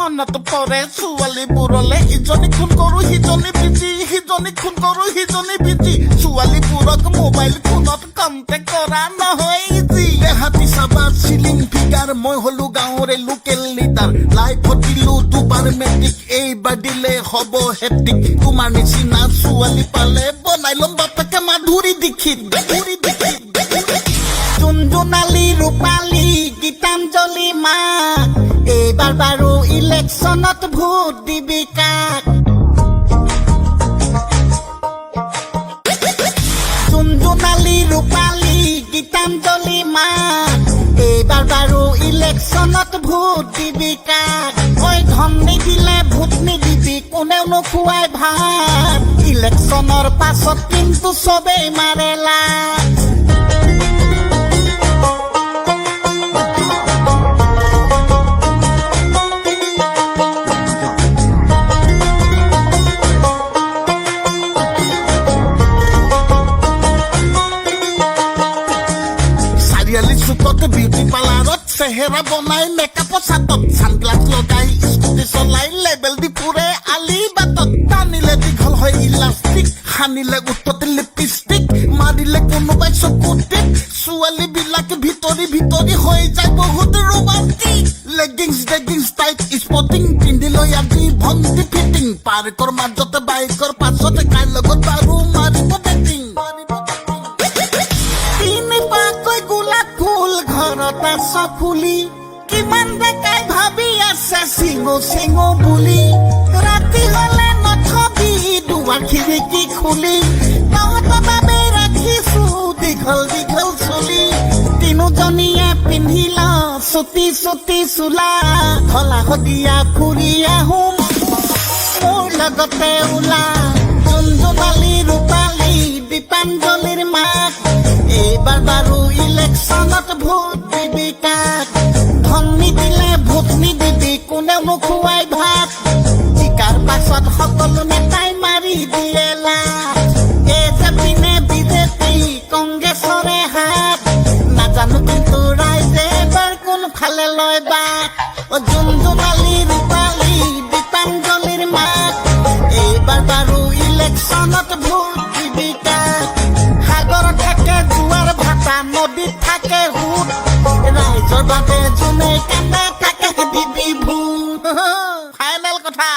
মনত পৰে ছোৱালীবোৰলে ইজনী খুন কৰো সিজনী বিজি সিজনী খুন কৰো সিজনী বিজি ছোৱালীবোৰক মোবাইল ফোনত কণ্টেক্ট কৰা নহয় ইজি দেহাতি চাবা চিলিং ফিগাৰ মই হলো গাঁৱৰে লোকেল লিডাৰ লাইফত দিলো দুবাৰ মেট্ৰিক এইবাৰ দিলে হ'ব হেট্ৰিক তোমাৰ নিচিনা ছোৱালী পালে বনাই ল'ম বাপেকে মাধুৰী দীক্ষিত জোনালী ৰূপালী গীতাঞ্জলি মা এইবাৰ বাৰু ইলেকশ্যনত ভোট দিবি কাক জোনালী ৰূপালী গীতাঞ্জলি মা এইবাৰ বাৰু ইলেকশ্যনত ভোট দিবি কাক ঐ ধন নিদিলে ভোট নিদিবি কোনেও নোখোৱাই ভাত ইলেকশ্যনৰ পাছত কিন্তু চবেই মাৰে লাট বিউটি পাৰ্লাৰত চেহেৰা বনাই মেকআপৰ চাটত ছানগ্লাছ লগাই স্কুটি চলাই লেবেল দি ফুৰে আলি বাটত টানিলে দীঘল হয় ইলাষ্টিক সানিলে উঠতে লিপষ্টিক মাৰিলে কোনোবাই চকুটিত ছোৱালী বিলাকে ভিতৰি ভিতৰি হৈ যায় বহুত ৰোমান্টিক লেগিংছ টাইট স্পটিং পিন্ধি লৈ আজি ভণ্টি ফিটিং পাৰ্কৰ মাজতে বাইকৰ পাছতে কাইৰ লগত বাৰু মাৰিব বেটিং ফুলি কিমান ডেকাই ভাবি আছে চিঙো বুলি ৰাতি হলে নথবি দুৱাৰ খিৰিকী খুলি তহঁতৰ বাবে ৰাখিছো দীঘল চুলি তিনিজনীয়ে পিন্ধিল চুটি চোলা হলা হদিয়া ফুৰি আহোম মোৰ লগতে ওলা জোনালী ৰূপালী দীপাঞ্জলিৰ মাক এইবাৰ বাৰু ইলেকশ্যনত ভোট দিবি কাক ধন নিদিলে ভোট নিদিবি কোনেও নোখোৱাই ভাত জিকাৰ পাছত সকলো নেতাই মাৰি দিয়ে লাট এজেপিনে বিজেপি কংগ্ৰেছৰে হাত নাজানো কিন্তু ৰাইজে এবাৰ কোনফালে লয় বাট জোনালী ৰূপালী দীপাঞ্জলিৰ মাক এইবাৰ বাৰু ইলেকশ্যনত ভোট দিবি কাক সাগৰত থাকে জোৱাৰ ভাটা নদীত থাকে সুত ৰাইজৰ বাবে যোনে কান্দে থাকে দিবি ভূত ফাইনেল কথা